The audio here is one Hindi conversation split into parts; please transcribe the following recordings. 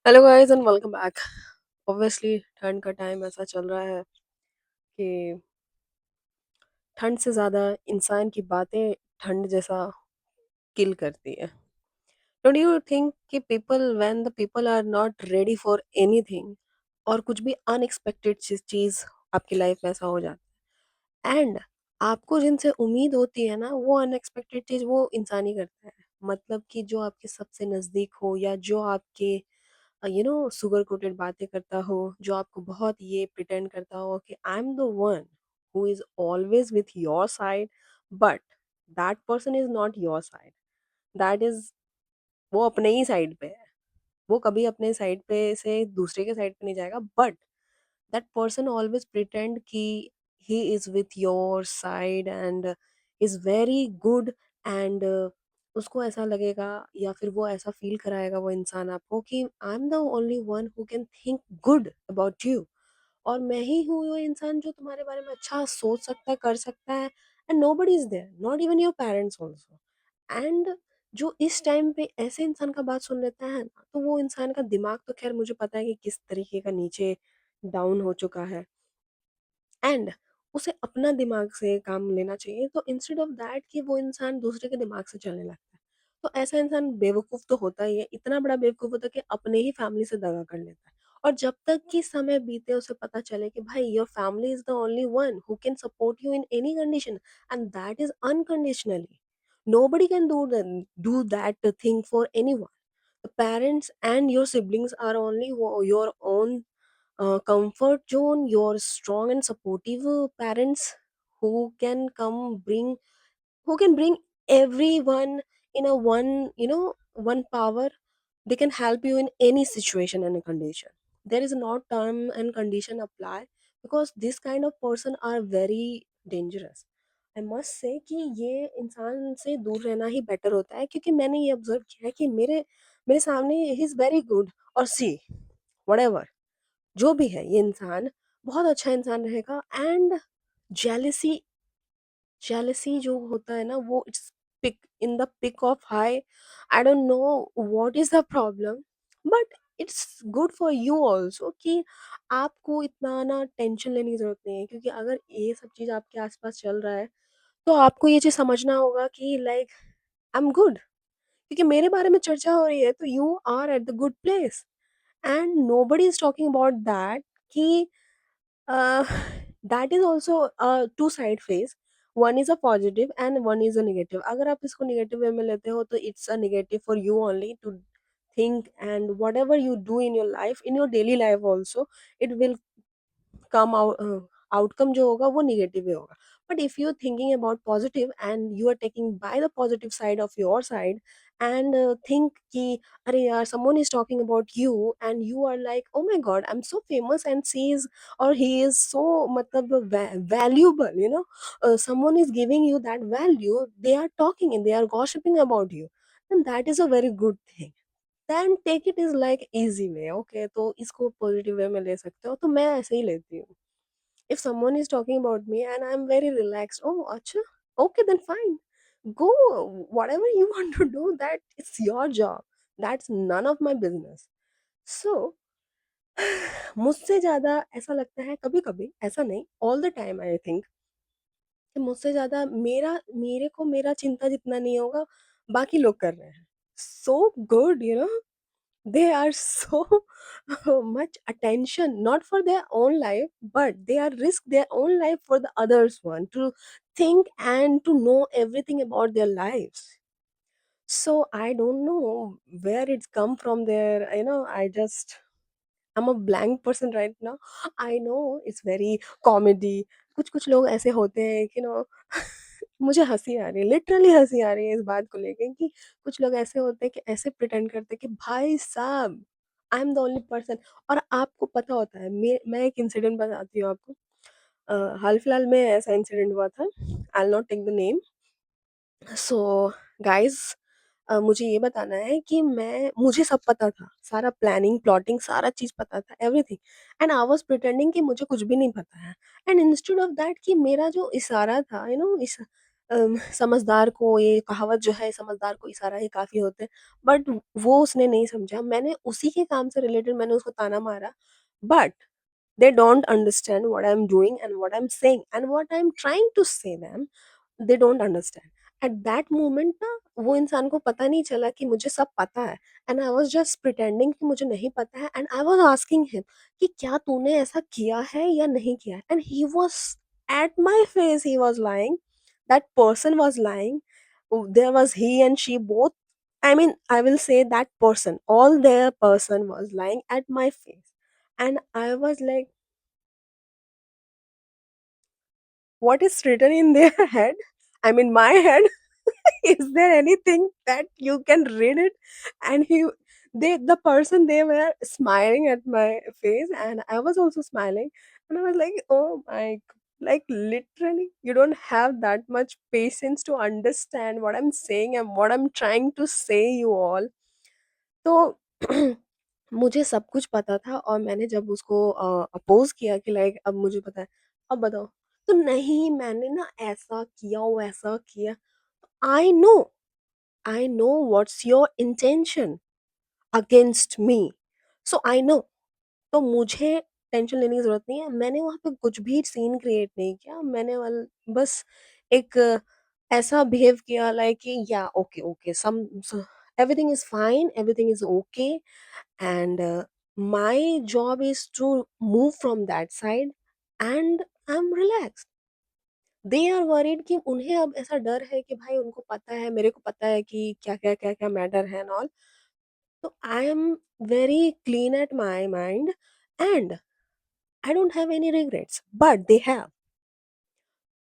Hello guys and welcome back. Obviously ठंड का टाइम ऐसा चल रहा है कि ठंड से ज़्यादा इंसान की बातें ठंड जैसा किल करती है। डोंट यू थिंक कि people when the people are not ready for anything और कुछ भी अनएक्सपेक्टेड चीज़ आपकी लाइफ में ऐसा हो जाता है एंड आपको जिनसे उम्मीद होती है ना वो अनएक्सपेक्टेड चीज़ वो इंसान ही करता है। मतलब कि जो आपके सबसे नज़दीक हो या जो आपके सुगर कोटेड बातें करता हो, जो आपको बहुत ये प्रिटेंड करता हो कि I am the one who is always with your side, but that person is not your side. That is वो अपने ही साइड पे है। वो कभी अपने साइड पे से दूसरे के साइड पे नहीं जाएगा, but that person always pretend कि he is with your side and is very good and उसको ऐसा लगेगा या फिर वो ऐसा फील कराएगा वो इंसान आपको कि I am the only one who can think good about you, और मैं ही हूँ वो इंसान जो तुम्हारे बारे में अच्छा सोच सकता है, कर सकता है। And nobody is there, not even your parents also. And जो इस टाइम पे ऐसे इंसान का बात सुन लेता है ना, तो वो इंसान का दिमाग तो खैर मुझे पता है कि किस तरीके का नीचे डाउन हो चुका है। एंड उसे अपना दिमाग से काम लेना चाहिए, तो इंस्टेड ऑफ दैट कि वो इंसान दूसरे के दिमाग से चलने लगता है। तो ऐसा इंसान बेवकूफ़ तो होता ही है, इतना बड़ा बेवकूफ़ होता है कि अपने ही फैमिली से दगा कर लेता है। और जब तक कि समय बीते उसे पता चले कि भाई your family is the only one who can support you in any condition and that is unconditionally. Nobody can do that thing for anyone. The parents and your siblings are only your own comfort zone, your strong and supportive parents who can who can bring everyone in a one power. They can help you in any situation and condition. There is no term and condition apply, because this kind of person are very dangerous. I must say कि ये इंसान से दूर रहना ही बेटर होता है, क्योंकि मैंने ये ऑब्जर्व किया है कि मेरे मेरे सामने ही इज वेरी गुड, और सी whatever जो भी है ये इंसान बहुत अच्छा इंसान रहेगा। एंड जेलसी जेलसी जो होता है ना, वो it's peak in the peak of high. I don't know what is the problem, but it's good for you also कि आपको इतना ना टेंशन लेने की जरूरत नहीं है, क्योंकि अगर ये सब चीज आपके आसपास चल रहा है तो आपको ये चीज समझना होगा कि लाइक आई एम गुड, क्योंकि मेरे बारे में चर्चा हो रही है तो you are at the good place. And nobody is talking about that कि uh, that is also a two side face। one is a positive and one is a negative। अगर आप इसको नेगेटिव वे में लेते हो तो it's a negative for you only to think, and whatever you do in your life, in your daily life also, it will come outcome जो होगा वो नेगेटिव ही होगा। But if you are thinking about positive and you are taking by the positive side of your side and think कि अरे यार someone is talking about you and you are like oh my God I am so famous and she is और ही इज सो मतलब valuable, someone is giving you that value, they are talking and they are gossiping about you, and that is a very good thing. Then take it is like easy way. Okay, तो इसको पॉजिटिव वे में ले सकते हो, तो मैं ऐसे ही लेती हूँ। if someone is talking about me and I'm very relaxed, oh acha, okay then fine, go, whatever you want to do, that it's your job, that's none of my business। so मुझसे ज्यादा ऐसा लगता है कभी कभी, ऐसा नहीं all the time, I think कि मुझसे ज्यादा मेरे को मेरा चिंता जितना नहीं होगा बाकी लोग कर रहे हैं। So good, they are so much attention not for their own life, but they are risk their own life for the others one to think and to know everything about their lives। so I don't know where it's come from there, I just I'm a blank person right now। I know it's very comedy। कुछ कुछ लोग ऐसे होते हैं कि मुझे हंसी आ रही है, लिटरली हंसी आ रही है इस बात को लेके कि कुछ लोग ऐसे होते हैं कि ऐसे प्रिटेंड करते हैं कि भाई साहब I am the only person. और आपको पता होता है, मैं एक इंसिडेंट बताती हूँ आपको। हाल फिलहाल में ऐसा इंसिडेंट हुआ था, I will not take the name. So guys, मुझे ये बताना है कि मुझे सब पता था, सारा प्लानिंग प्लॉटिंग सारा चीज पता था, everything, and I was pretending कि मुझे कुछ भी नहीं पता है। एंड इंस्टेड ऑफ दैट कि मेरा जो इशारा था, समझदार को ये कहावत जो है समझदार को इशारा ही काफ़ी होता है, बट वो उसने नहीं समझा। मैंने उसी के काम से रिलेटेड मैंने उसको ताना मारा, but they don't understand what I'm doing and what I'm saying and what I'm trying to say them. They don't understand. At that moment ना वो इंसान को पता नहीं चला कि मुझे सब पता है, and I was just pretending कि मुझे नहीं पता है, and I was asking him कि क्या तूने ऐसा किया है या नहीं किया है, and he was at my face he was lying. That person was lying. There was he and she both. I mean, I will say that person, all their person was lying at my face, and I was like, what is written in their head? I mean, my head. Is there anything that you can read it? And the person, they were smiling at my face, and I was also smiling, and I was like, oh my, like literally, you don't have that much patience to understand what I'm saying and what I'm trying to say, you all. तो मुझे सब कुछ पता था और मैंने जब उसको अपोज़ किया कि लाइक अब मुझे पता है, अब बताओ? तो नहीं मैंने ना ऐसा किया, वैसा किया। I know, I know what's your intention against me. So I know, तो मुझे टेंशन लेने की ज़रूरत नहीं है। मैंने वहाँ पे कुछ भी सीन क्रिएट नहीं किया। मैंने बस एक ऐसा बिहेव किया लाइक कि या ओके, ओके सम स everything is fine, everything is okay. and my job is to move from that side and I'm relaxed. They are worried कि उन्हें अब ऐसा डर है कि भाई उनको पता है, मेरे को पता है कि क्या-क्या मैटर है एंड ऑल। तो I am very clean at my mind and I don't have any regrets but they have.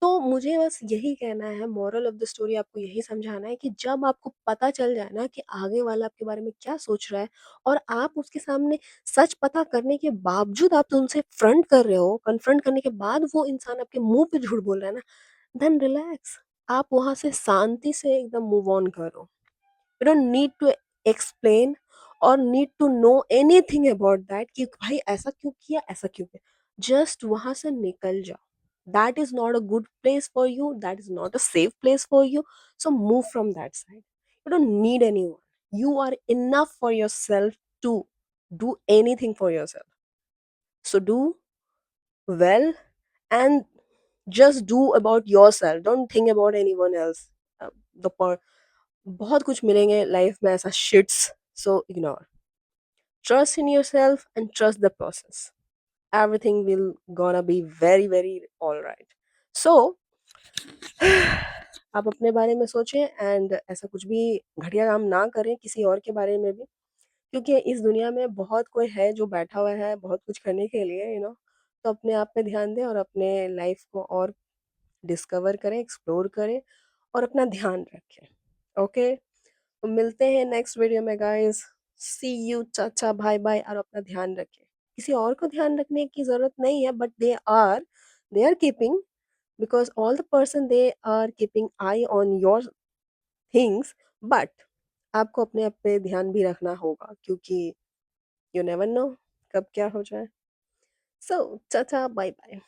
तो मुझे बस यही कहना है, मोरल ऑफ द स्टोरी आपको यही समझाना है कि जब आपको पता चल जाए ना कि आगे वाला आपके बारे में क्या सोच रहा है और आप उसके सामने सच पता करने के बावजूद आप उनसे फ्रंट कर रहे हो, कन्फ्रंट करने के बाद वो इंसान आपके मुँह पे झूठ बोल रहा है ना, देन रिलैक्स। आप वहाँ से शांति से एकदम मूव ऑन करो। You don't need to explain और need to know anything about that कि भाई ऐसा क्यों किया, ऐसा क्यों किया। जस्ट वहां से निकल जाओ। That is not a good place for you, that is not a safe place for you. So move from that side. You don't need anyone, you are enough for yourself to do anything for yourself. So do well and just do about yourself, don't think about anyone else. uh, the per- बहुत कुछ मिलेंगे लाइफ में ऐसा sheets, so ignore. Trust in yourself and trust the process, everything will gonna be very very all right. So आप अपने बारे में सोचें एंड ऐसा कुछ भी घटिया काम ना करें किसी और के बारे में भी, क्योंकि इस दुनिया में बहुत कोई है जो बैठा हुआ है बहुत कुछ करने के लिए, तो अपने आप पे ध्यान दें और अपने लाइफ को और डिस्कवर करें, एक्सप्लोर करें और अपना ध्यान रखें। ओके, तो मिलते हैं नेक्स्ट वीडियो में गाइस। सी यू, चाचा, बाय बाय और अपना ध्यान रखें। किसी और को ध्यान रखने की ज़रूरत नहीं है, but they are keeping, because all the person they are keeping eye on your things, but आपको अपने आप पे ध्यान भी रखना होगा क्योंकि यू नेवर नो कब क्या हो जाए। सो चाचा, बाय बाय।